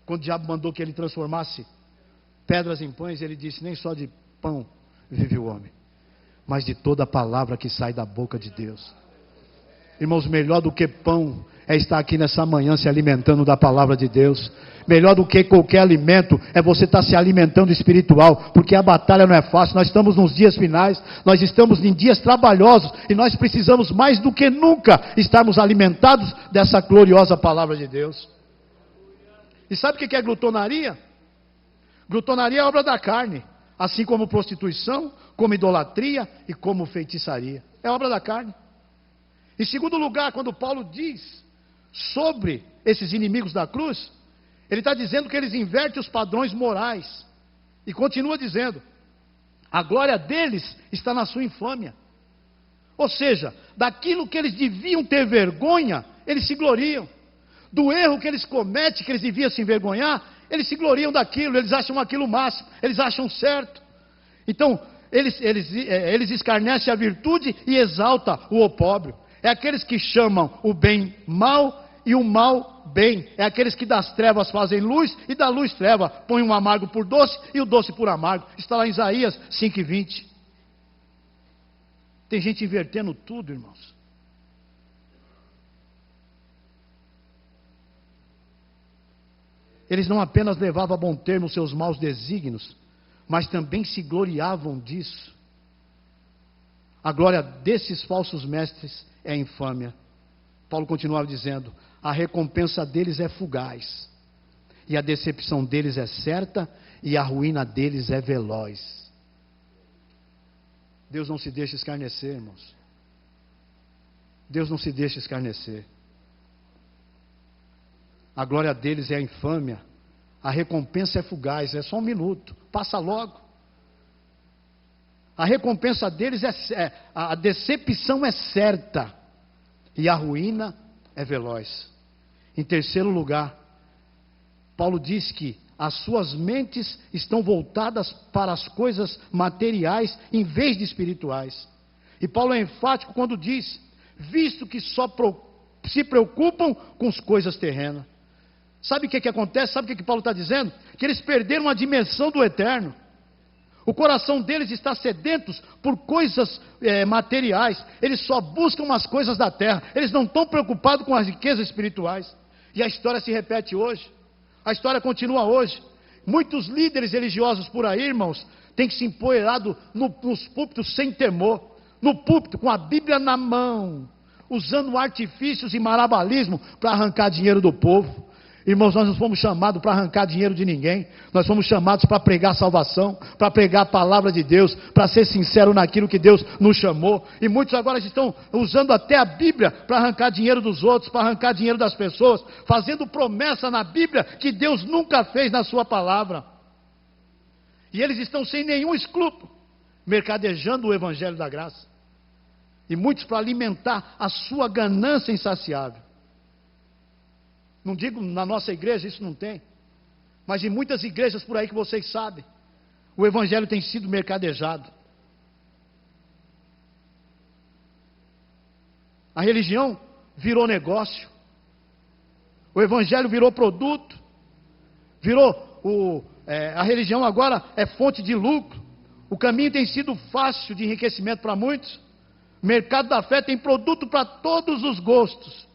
Quando o diabo mandou que ele transformasse pedras em pães, ele disse: nem só de pão vive o homem, mas de toda a palavra que sai da boca de Deus. Irmãos, melhor do que pão é estar aqui nessa manhã se alimentando da palavra de Deus. Melhor do que qualquer alimento é você estar se alimentando espiritual, porque a batalha não é fácil. Nós estamos nos dias finais, nós estamos em dias trabalhosos, e nós precisamos mais do que nunca estarmos alimentados dessa gloriosa palavra de Deus. E sabe o que é glutonaria? Glutonaria é obra da carne, assim como prostituição, como idolatria e como feitiçaria. É obra da carne. Em segundo lugar, quando Paulo diz sobre esses inimigos da cruz, ele está dizendo que eles invertem os padrões morais. E continua dizendo: a glória deles está na sua infâmia. Ou seja, daquilo que eles deviam ter vergonha, eles se gloriam. Do erro que eles cometem, que eles deviam se envergonhar, eles se gloriam daquilo, eles acham aquilo o máximo, eles acham certo. Então, eles escarnecem a virtude e exaltam o opróbrio. É aqueles que chamam o bem mal e o mal bem. É aqueles que das trevas fazem luz e da luz treva. Põem o amargo por doce e o doce por amargo. Está lá em Isaías 5:20. Tem gente invertendo tudo, irmãos. Eles não apenas levavam a bom termo os seus maus desígnios, mas também se gloriavam disso. A glória desses falsos mestres é infâmia. Paulo continuava dizendo: a recompensa deles é fugaz, e a decepção deles é certa, e a ruína deles é veloz. Deus não se deixa escarnecer, irmãos. Deus não se deixa escarnecer. A glória deles é a infâmia, a recompensa é fugaz, é só um minuto, passa logo. A recompensa deles a decepção é certa, e a ruína é veloz. Em terceiro lugar, Paulo diz que as suas mentes estão voltadas para as coisas materiais em vez de espirituais. E Paulo é enfático quando diz: visto que só se preocupam com as coisas terrenas. Sabe o que acontece? Sabe o que Paulo está dizendo? Que eles perderam a dimensão do eterno. O coração deles está sedento por coisas materiais. Eles só buscam as coisas da terra. Eles não estão preocupados com as riquezas espirituais. E a história se repete hoje. A história continua hoje. Muitos líderes religiosos por aí, irmãos, têm que se empoeirado nos púlpitos sem temor. No púlpito, com a Bíblia na mão, usando artifícios e marabalismo para arrancar dinheiro do povo. Irmãos, nós não fomos chamados para arrancar dinheiro de ninguém. Nós fomos chamados para pregar salvação, para pregar a palavra de Deus, para ser sincero naquilo que Deus nos chamou. E muitos agora estão usando até a Bíblia para arrancar dinheiro dos outros, para arrancar dinheiro das pessoas, fazendo promessa na Bíblia que Deus nunca fez na sua palavra. E eles estão sem nenhum escrúpulo, mercadejando o Evangelho da graça. E muitos para alimentar a sua ganância insaciável. Não digo na nossa igreja, isso não tem. Mas em muitas igrejas por aí que vocês sabem, o Evangelho tem sido mercadejado. A religião virou negócio. O Evangelho virou produto. A religião agora é fonte de lucro. O caminho tem sido fácil de enriquecimento para muitos. O mercado da fé tem produto para todos os gostos.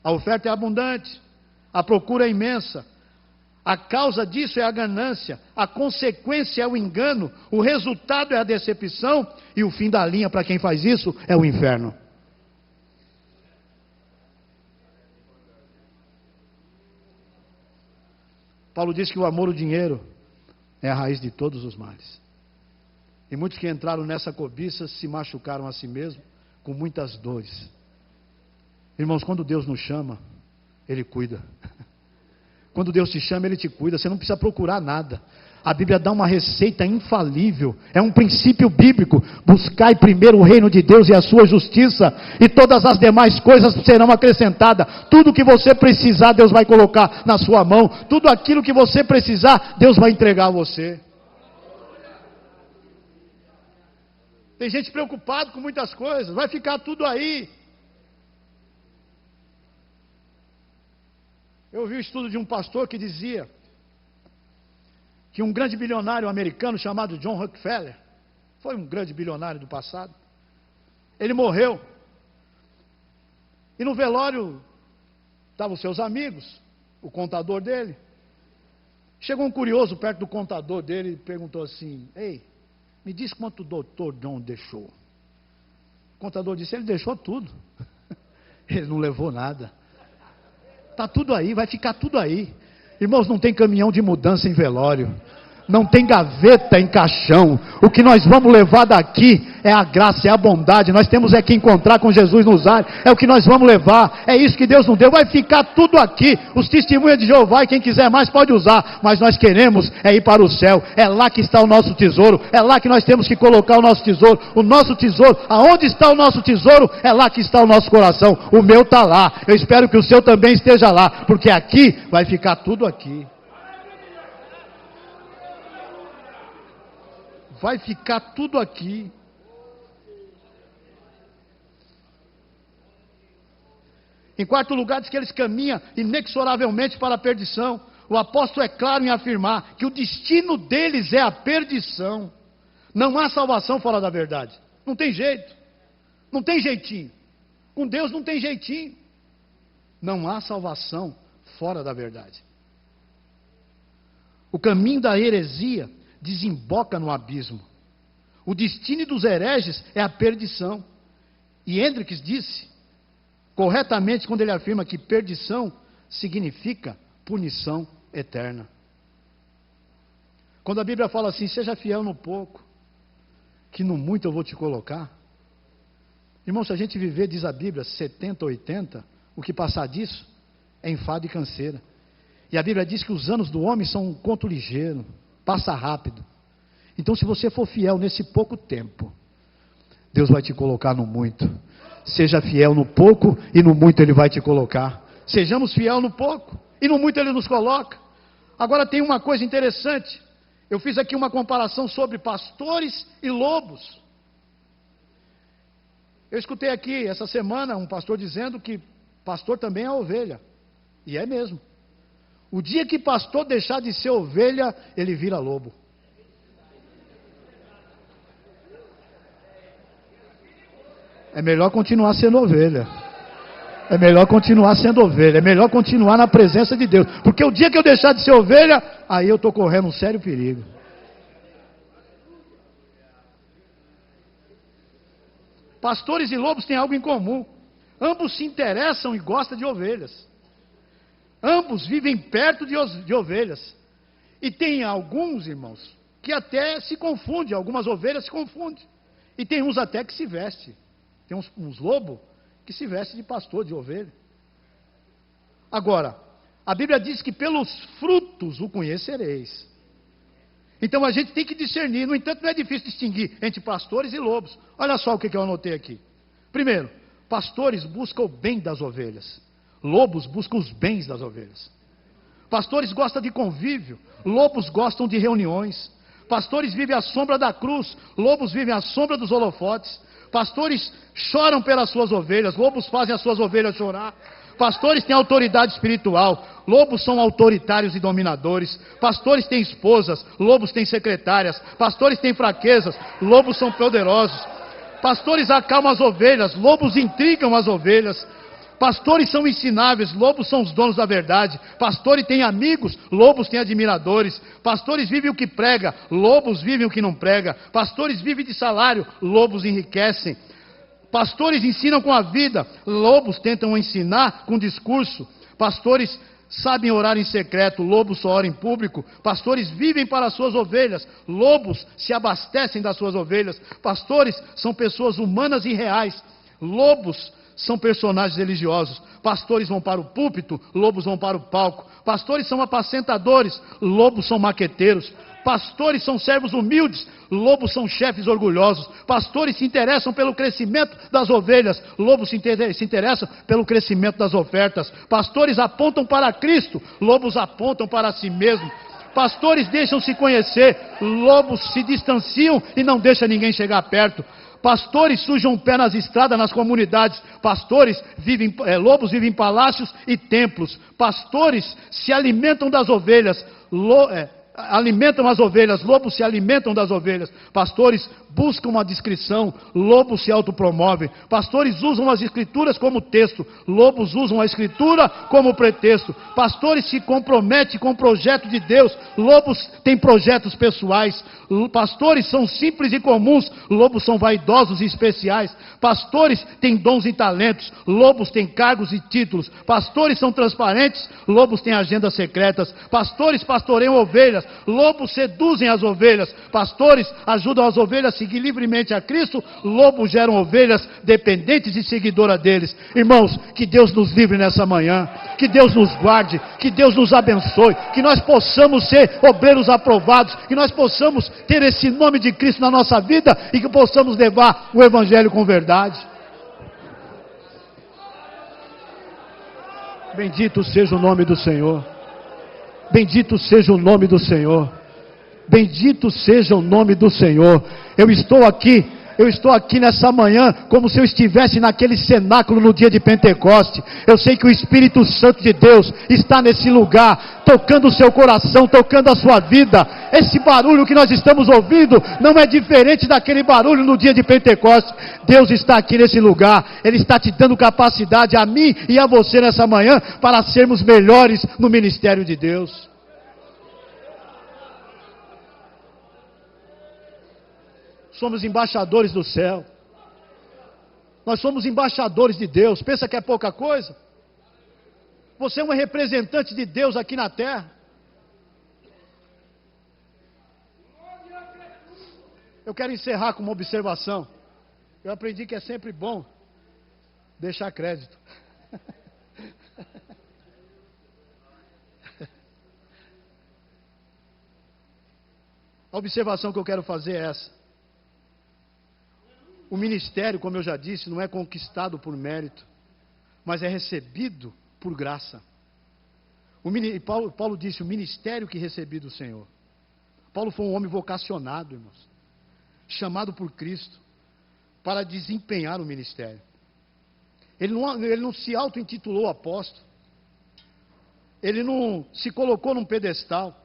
A oferta é abundante. A procura é imensa. A causa disso é a ganância. A consequência é o engano. O resultado é a decepção. E o fim da linha para quem faz isso é o inferno. Paulo diz que o amor ao dinheiro é a raiz de todos os males. E muitos que entraram nessa cobiça se machucaram a si mesmos com muitas dores. Irmãos, quando Deus nos chama, Ele cuida. Quando Deus te chama, Ele te cuida. Você não precisa procurar nada. A Bíblia dá uma receita infalível. É um princípio bíblico. Buscai primeiro o reino de Deus e a sua justiça, e todas as demais coisas serão acrescentadas. Tudo que você precisar, Deus vai colocar na sua mão. Tudo aquilo que você precisar, Deus vai entregar a você. Tem gente preocupada com muitas coisas. Vai ficar tudo aí. Eu ouvi o estudo de um pastor que dizia que um grande bilionário americano chamado John Rockefeller, foi um grande bilionário do passado, ele morreu, e no velório estavam os seus amigos, o contador dele. Chegou um curioso perto do contador dele e perguntou assim: ei, me diz quanto o doutor John deixou. O contador disse: ele deixou tudo. Ele não levou nada. Está tudo aí, vai ficar tudo aí. Irmãos, não tem caminhão de mudança em velório. Não tem gaveta em caixão. O que nós vamos levar daqui é a graça, é a bondade. Nós temos é que encontrar com Jesus nos ares. É o que nós vamos levar. É isso que Deus nos deu. Vai ficar tudo aqui. Os testemunhos de Jeová, e quem quiser mais pode usar. Mas nós queremos é ir para o céu. É lá que está o nosso tesouro. É lá que nós temos que colocar o nosso tesouro. O nosso tesouro, aonde está o nosso tesouro, é lá que está o nosso coração. O meu está lá. Eu espero que o seu também esteja lá. Porque aqui vai ficar tudo aqui. Vai ficar tudo aqui. Em quarto lugar, diz que eles caminham inexoravelmente para a perdição. O apóstolo é claro em afirmar que o destino deles é a perdição. Não há salvação fora da verdade. Não tem jeito. Não tem jeitinho. Com Deus não tem jeitinho. Não há salvação fora da verdade. O caminho da heresia desemboca no abismo. O destino dos hereges é a perdição. E Hendricks disse corretamente quando ele afirma que perdição significa punição eterna. Quando a Bíblia fala assim: seja fiel no pouco, que no muito eu vou te colocar. Irmão, se a gente viver, diz a Bíblia, 70, 80, o que passar disso é enfado e canseira. E a Bíblia diz que os anos do homem são um conto ligeiro, passa rápido. Então, se você for fiel nesse pouco tempo, Deus vai te colocar no muito. Seja fiel no pouco e no muito Ele vai te colocar. Sejamos fiel no pouco e no muito Ele nos coloca. Agora tem uma coisa interessante. Eu fiz aqui uma comparação sobre pastores e lobos. Eu escutei aqui essa semana um pastor dizendo que pastor também é ovelha. E é mesmo. O dia que pastor deixar de ser ovelha, ele vira lobo. É melhor continuar sendo ovelha. É melhor continuar sendo ovelha. É melhor continuar na presença de Deus. Porque o dia que eu deixar de ser ovelha, aí eu estou correndo um sério perigo. Pastores e lobos têm algo em comum. Ambos se interessam e gostam de ovelhas. Ambos vivem perto de ovelhas. E tem alguns, irmãos, que até se confundem. Algumas ovelhas se confundem. E tem uns até que se vestem. Tem uns lobos que se vestem de pastor, de ovelha. Agora, a Bíblia diz que pelos frutos o conhecereis. Então a gente tem que discernir. No entanto, não é difícil distinguir entre pastores e lobos. Olha só o que eu anotei aqui. Primeiro, pastores buscam o bem das ovelhas. Lobos buscam os bens das ovelhas. Pastores gostam de convívio. Lobos gostam de reuniões. Pastores vivem à sombra da cruz. Lobos vivem à sombra dos holofotes. Pastores choram pelas suas ovelhas. Lobos fazem as suas ovelhas chorar. Pastores têm autoridade espiritual. Lobos são autoritários e dominadores. Pastores têm esposas. Lobos têm secretárias. Pastores têm fraquezas. Lobos são poderosos. Pastores acalmam as ovelhas. Lobos intrigam as ovelhas. Pastores são ensináveis, lobos são os donos da verdade. Pastores têm amigos, lobos têm admiradores. Pastores vivem o que prega, lobos vivem o que não prega. Pastores vivem de salário, lobos enriquecem. Pastores ensinam com a vida, lobos tentam ensinar com discurso. Pastores sabem orar em secreto, lobos só oram em público. Pastores vivem para as suas ovelhas, lobos se abastecem das suas ovelhas. Pastores são pessoas humanas e reais, lobos são personagens religiosos. Pastores vão para o púlpito, lobos vão para o palco. Pastores são apacentadores, lobos são maqueteiros. Pastores são servos humildes, lobos são chefes orgulhosos. Pastores se interessam pelo crescimento das ovelhas, lobos se interessam pelo crescimento das ofertas. Pastores apontam para Cristo, lobos apontam para si mesmos. Pastores deixam-se conhecer, lobos se distanciam e não deixam ninguém chegar perto. Pastores sujam o pé nas estradas, nas comunidades. Lobos vivem em palácios e templos. Pastores se alimentam das ovelhas, alimentam as ovelhas, lobos se alimentam das ovelhas. Pastores buscam uma descrição, lobos se autopromovem. Pastores usam as escrituras como texto, lobos usam a escritura como pretexto. Pastores se comprometem com o projeto de Deus, lobos têm projetos pessoais. Pastores são simples e comuns, lobos são vaidosos e especiais. Pastores têm dons e talentos, lobos têm cargos e títulos. Pastores são transparentes, lobos têm agendas secretas. Pastores pastoreiam ovelhas, lobos seduzem as ovelhas. Pastores ajudam as ovelhas a seguir livremente a Cristo, lobos geram ovelhas dependentes e seguidoras deles. Irmãos, que Deus nos livre nessa manhã, que Deus nos guarde, que Deus nos abençoe, que nós possamos ser obreiros aprovados, que nós possamos ter esse nome de Cristo na nossa vida e que possamos levar o Evangelho com verdade. Bendito seja o nome do Senhor. Bendito seja o nome do Senhor. Bendito seja o nome do Senhor. Eu estou aqui nessa manhã como se eu estivesse naquele cenáculo no dia de Pentecoste. Eu sei que o Espírito Santo de Deus está nesse lugar, tocando o seu coração, tocando a sua vida. Esse barulho que nós estamos ouvindo não é diferente daquele barulho no dia de Pentecoste. Deus está aqui nesse lugar. Ele está te dando capacidade a mim e a você nessa manhã para sermos melhores no ministério de Deus. Somos embaixadores do céu. Nós somos embaixadores de Deus. Pensa que é pouca coisa? Você é um representante de Deus aqui na terra. Eu quero encerrar com uma observação. Eu aprendi que é sempre bom deixar crédito. A observação que eu quero fazer é essa. O ministério, como eu já disse, não é conquistado por mérito, mas é recebido por graça. Paulo disse, o ministério que recebi do Senhor. Paulo foi um homem vocacionado, irmãos, chamado por Cristo para desempenhar o ministério. Ele não se auto-intitulou apóstolo, ele não se colocou num pedestal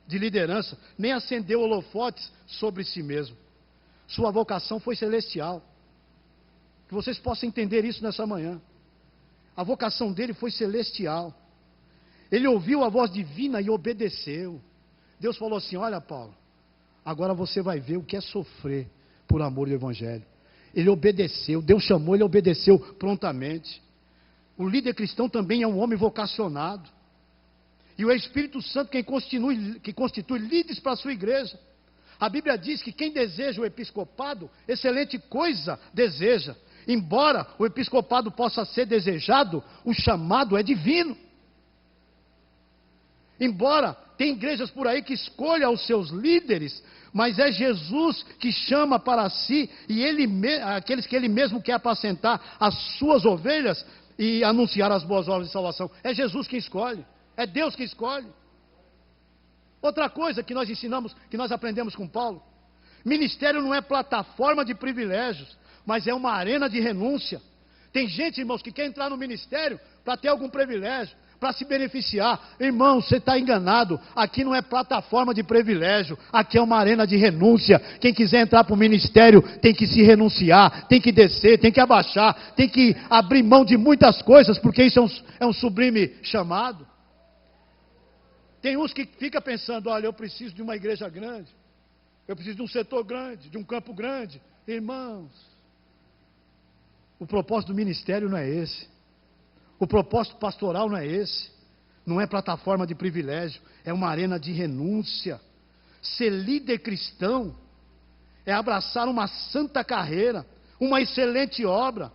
de liderança, nem acendeu holofotes sobre si mesmo. Sua vocação foi celestial. Que vocês possam entender isso nessa manhã. A vocação dele foi celestial. Ele ouviu a voz divina e obedeceu. Deus falou assim, olha Paulo, agora você vai ver o que é sofrer por amor do Evangelho. Ele obedeceu, Deus chamou, ele obedeceu prontamente. O líder cristão também é um homem vocacionado. E o Espírito Santo que constitui líderes para a sua igreja. A Bíblia diz que quem deseja o episcopado, excelente coisa deseja. Embora o episcopado possa ser desejado, o chamado é divino. Embora tem igrejas por aí que escolham os seus líderes, mas é Jesus que chama para si, e aqueles que ele mesmo quer apacentar as suas ovelhas e anunciar as boas obras de salvação. É Jesus que escolhe, é Deus que escolhe. Outra coisa que nós ensinamos, que nós aprendemos com Paulo, ministério não é plataforma de privilégios, mas é uma arena de renúncia. Tem gente, irmãos, que quer entrar no ministério para ter algum privilégio, para se beneficiar. Irmão, você está enganado. Aqui não é plataforma de privilégio, aqui é uma arena de renúncia. Quem quiser entrar para o ministério tem que se renunciar, tem que descer, tem que abaixar, tem que abrir mão de muitas coisas, porque isso é um sublime chamado. Tem uns que ficam pensando, olha, eu preciso de uma igreja grande, eu preciso de um setor grande, de um campo grande. Irmãos, o propósito do ministério não é esse. O propósito pastoral não é esse. não é plataforma de privilégio, é uma arena de renúncia. Ser líder cristão é abraçar uma santa carreira, uma excelente obra,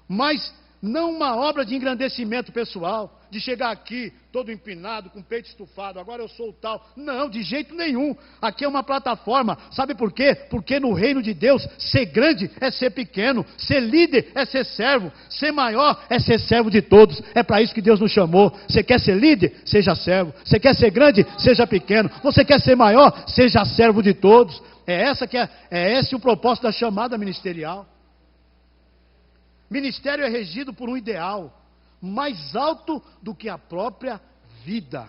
mas não uma obra de engrandecimento pessoal, de chegar aqui todo empinado, com o peito estufado, agora eu sou o tal. Não, de jeito nenhum. Aqui é uma plataforma. Sabe por quê? Porque no reino de Deus, ser grande é ser pequeno, ser líder é ser servo, ser maior é ser servo de todos. É para isso que Deus nos chamou. Você quer ser líder? Seja servo. Você quer ser grande? Seja pequeno. Você quer ser maior? Seja servo de todos. É esse o propósito da chamada ministerial. Ministério é regido por um ideal mais alto do que a própria vida.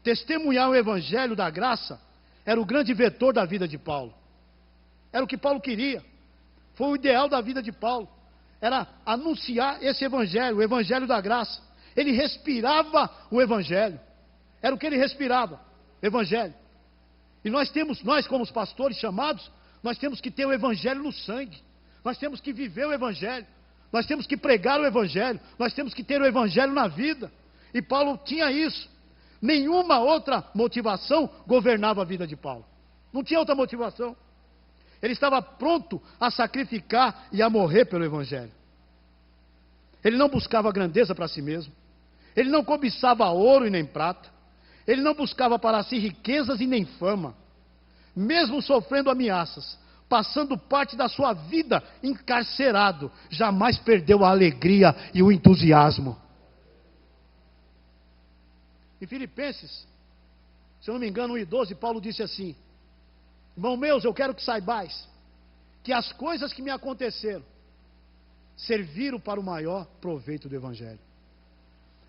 Testemunhar o evangelho da graça era o grande vetor da vida de Paulo. Era o que Paulo queria. Foi o ideal da vida de Paulo. Era anunciar esse evangelho, o evangelho da graça. Ele respirava o evangelho. Era o que ele respirava, evangelho. E nós como os pastores chamados, nós temos que ter o evangelho no sangue. Nós temos que viver o evangelho. Nós temos que pregar o evangelho. Nós temos que ter o evangelho na vida. E Paulo tinha isso. Nenhuma outra motivação governava a vida de Paulo. Não tinha outra motivação. Ele estava pronto a sacrificar e a morrer pelo evangelho. Ele não buscava grandeza para si mesmo. Ele não cobiçava ouro e nem prata. Ele não buscava para si riquezas e nem fama. Mesmo sofrendo ameaças, passando parte da sua vida encarcerado, jamais perdeu a alegria e o entusiasmo. Em Filipenses, se eu não me engano, 1:12, Paulo disse assim: irmão meus, eu quero que saibais que as coisas que me aconteceram serviram para o maior proveito do evangelho.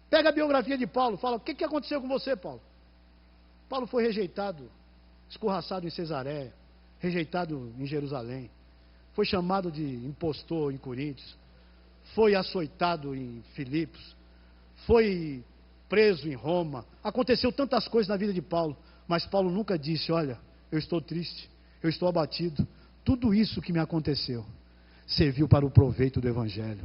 Pega a biografia de Paulo, fala: o que aconteceu com você, Paulo? Paulo foi rejeitado, escorraçado em Cesareia, rejeitado em Jerusalém, foi chamado de impostor em Coríntios, foi açoitado em Filipos, foi preso em Roma. Aconteceu tantas coisas na vida de Paulo, mas Paulo nunca disse: olha, eu estou triste, eu estou abatido. Tudo isso que me aconteceu serviu para o proveito do evangelho.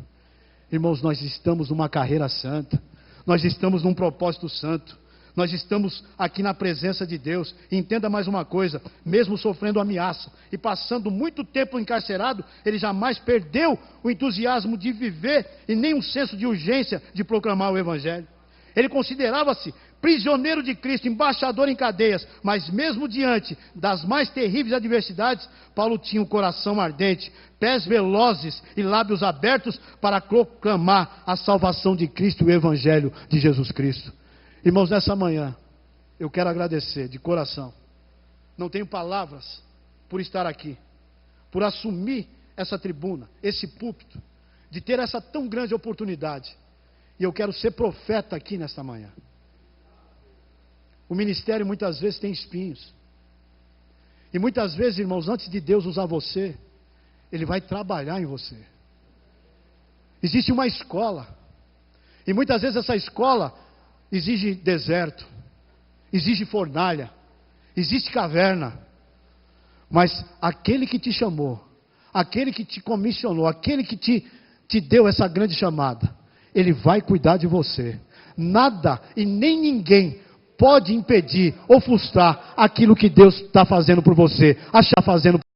Irmãos, nós estamos numa carreira santa, nós estamos num propósito santo. Nós estamos aqui na presença de Deus. E entenda mais uma coisa: mesmo sofrendo ameaça e passando muito tempo encarcerado, ele jamais perdeu o entusiasmo de viver e nem um senso de urgência de proclamar o evangelho. Ele considerava-se prisioneiro de Cristo, embaixador em cadeias, mas mesmo diante das mais terríveis adversidades, Paulo tinha um coração ardente, pés velozes e lábios abertos para proclamar a salvação de Cristo e o evangelho de Jesus Cristo. Irmãos, nessa manhã, eu quero agradecer de coração. Não tenho palavras por estar aqui, por assumir essa tribuna, esse púlpito, de ter essa tão grande oportunidade. E eu quero ser profeta aqui nesta manhã. O ministério muitas vezes tem espinhos. E muitas vezes, irmãos, antes de Deus usar você, Ele vai trabalhar em você. Existe uma escola. E muitas vezes essa escola exige deserto, exige fornalha, existe caverna. Mas aquele que te chamou, aquele que te comissionou, aquele que te deu essa grande chamada, Ele vai cuidar de você. Nada e nem ninguém pode impedir ou frustrar aquilo que Deus está fazendo por você, achar fazendo